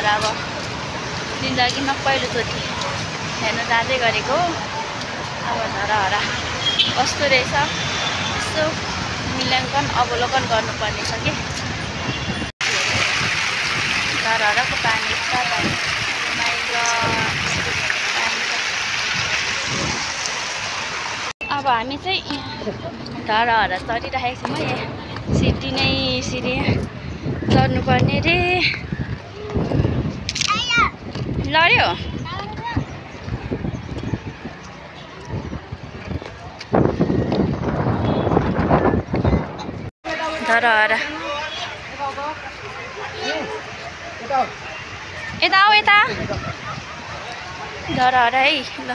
धरहरा अब जिन्दगीमा पहिलोचोटि हेर्न जाँदै गरेको। अब धरहरा कस्तो रहेछ यसो मूल्याङ्कन अवलोकन गर्नुपर्ने छ कि। धरहराको पानी यस्ता पानी अब हामी चाहिँ धरहरा चढिरहेको छौँ है। सिटी नै सिरी चढ्नुपर्ने रे। लड्यो धरहरा यता आऊ यता धरहरा है। ल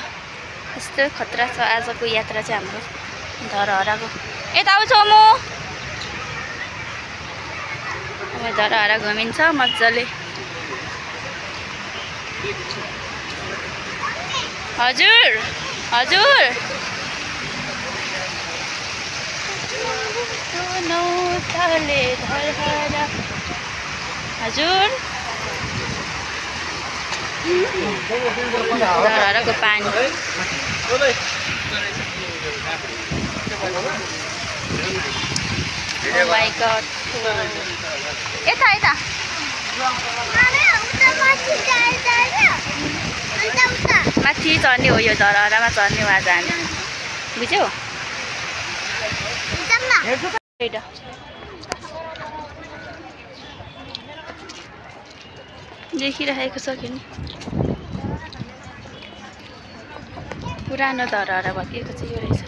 यस्तो खतरा छ आजको यात्रा चाहिँ हाम्रो धरहराको। यता आउँछु म। अब धरहरा घुमिन्छ मजाले। हजुर हजुर धरहरा हजुर धरहराको पानी Oh my god. यता यता माथि चढ्ने हो यो धरहरामा चढ्ने हो आज हामी। बुझ्यौ? देखिरहेको छ कि नि पुरानो धरहरा भत्किएको चाहिँ यो रहेछ।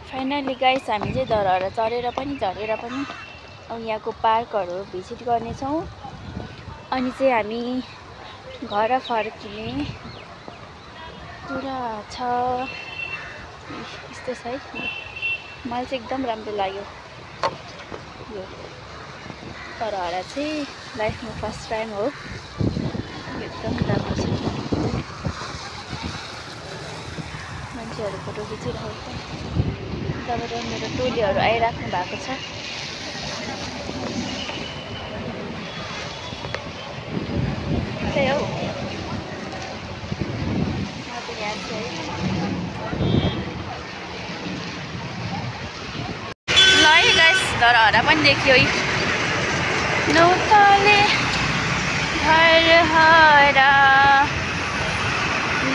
फाइनली गाइस हामी चाहिँ धरहरा चढेर पनि झरेर पनि अब यहाँको पार्कहरू भिजिट गर्नेछौँ। अनि चाहिँ हामी घर फर्किने कुरा छ। यस्तो छ है। मलाई चाहिँ एकदम राम्रो लाग्यो यो धरहरा चाहिँ। लाइफमा फर्स्ट टाइम हो। एकदम राम्रो छ। मान्छेहरू फोटो खिचिरहेको छ। तबबाट मेरो टोलीहरू आइराख्नु भएको छ। त्यही हो ल है गाइस धरहरा पनि देखियो है। नौतले धरहरा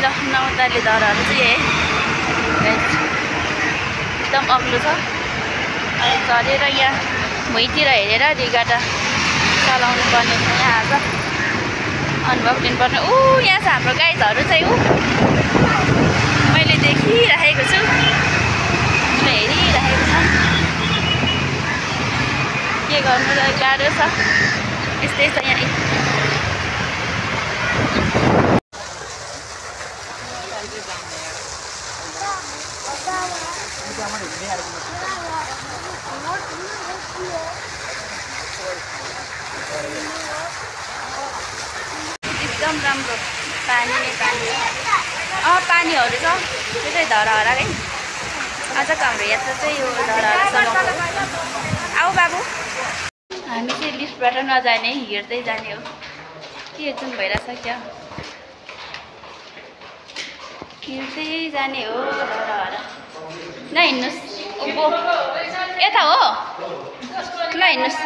ल नौतले धरहरा चाहिँ है एकदम अग्लो छ। अनि चढेर यहाँ भुइँतिर हेरेर रिगाटा चलाउनु पर्ने छ। यहाँ आज अनुभव लिनुपर्ने। यहाँ छ हाम्रो गाइजहरू चाहिँ मैले देखिरहेको छु। हेरिरहेको छ। के गर्नु गाह्रो छ। यस्तै छ यहाँ। एकदम राम्रो पानी नै पानी। पानीहरू छ। त्यो चाहिँ धरहरा है। आजको हाम्रो यात्रा चाहिँ यो धरहरासम्म। आऊ बाबु। हामी चाहिँ लिफ्टबाट नजाने हिँड्दै जाने हो। के जुन भइरहेछ क्या। हिँड्दै जाने हो धरहरा। ल हिँड्नुहोस्। उभो यता हो। ल हिँड्नुहोस्।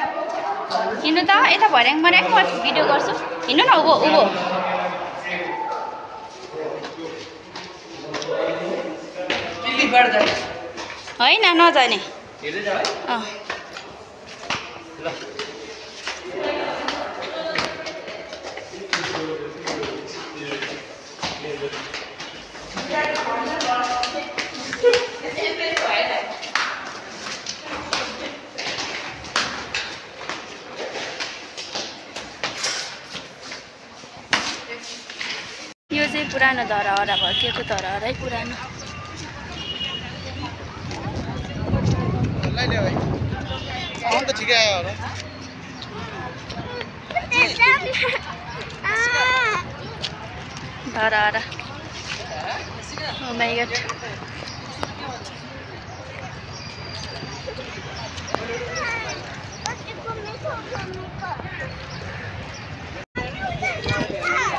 हिँड्नु त यता भर्याङ मर्याङ म भिडियो गर्छु। हिँड्नु न उभो उभो। होइन नजाने। यो चाहिँ पुरानो धरहरा भत्किएको धरहरै पुरानो। धरहरा ओ माय गॉड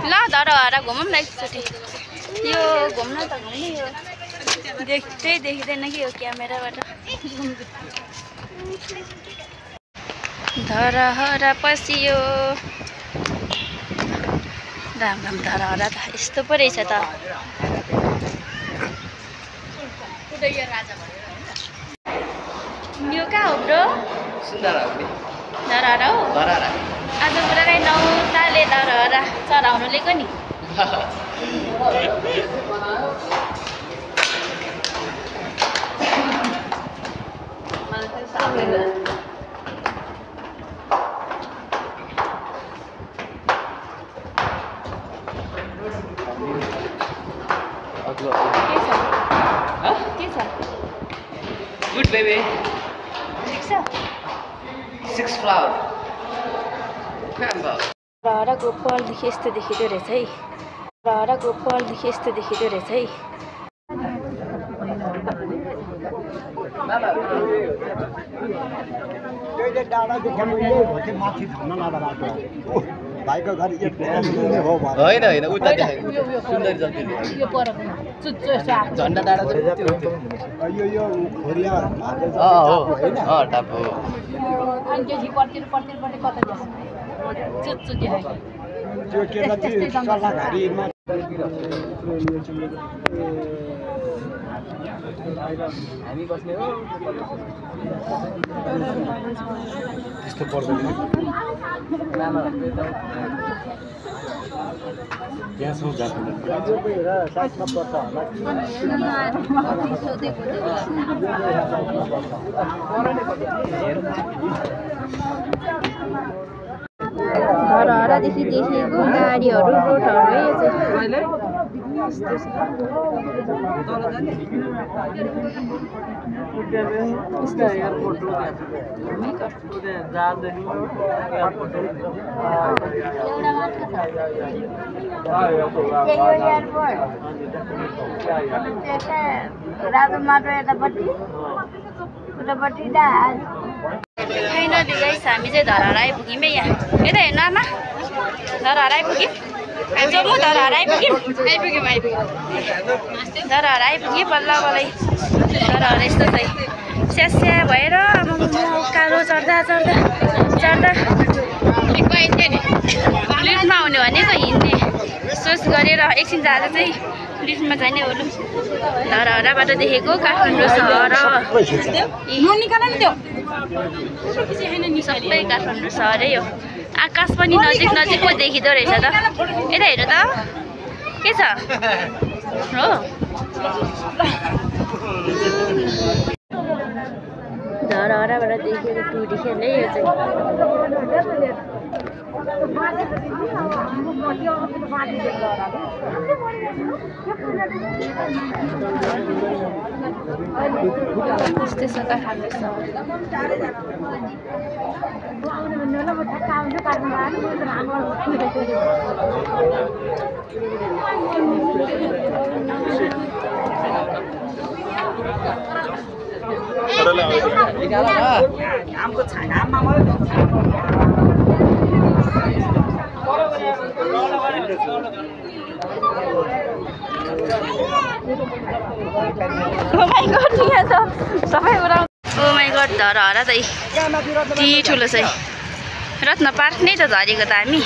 ल धरहरा घुमौँ न एकचोटि यो घुम्न त घुम्ने यो देखिँदैन कि यो क्यामेराबाट धरहरा पसियो राम राम धरहरा त यस्तो पो रहेछ त यो कहाँ हो ब्रो धरहरा हो आज पुराकै नौताले धरहरा चढाउनु लिएको नि Good baby. Six flower. धरहराको फलदेखि यस्तो देखिँदो रहेछ है धरहराको फलदेखि यस्तो देखिँदो रहेछ है भाइको घर हो होइन होइन उता सुन्दरी जति झन्डा डाँडा यो खोरिया हो टाप हो त्यो केटा चाहिँ सल्लाहघारीमा हामी बस्ने हो त्यस्तो पर्दैन त्यहाँ छौँ जानु साइडमा पर्छ धरहरादेखि देखेको गाडीहरू रोडहरू है फाइनली गाइस हामी चाहिँ धरहरा आइपुग्यौँ है यहाँ यता हेर्नु आमा धरहरा आइपुग्यौँ जो म धरहरा आइपुग्यौँ धरहरा आइपुग्यौँ बल्ल बल्लै धरहरा यस्तो चाहिँ स्यास्या भएर अब कालो चढ्दा लिफ्टमा आउने भनेको हिँड्ने सोच गरेर एकछिन जाँदा चाहिँ लिफ्टमा जाने हो धरहराबाट देखेको काठमाडौँ सहर सबै काठमाडौँ सहरै हो आकाश पनि नजिकको देखिँदो रहेछ त यता हेर्नु त के छ हो धरहराबाट देखेको टुरी खेल्ने यो चाहिँ त्यस्तै छ काठमाडौँ आमको छाना ओ माई गड धरहरा त यति ठुलो छ रत्न पार्क नै त झरेको त हामी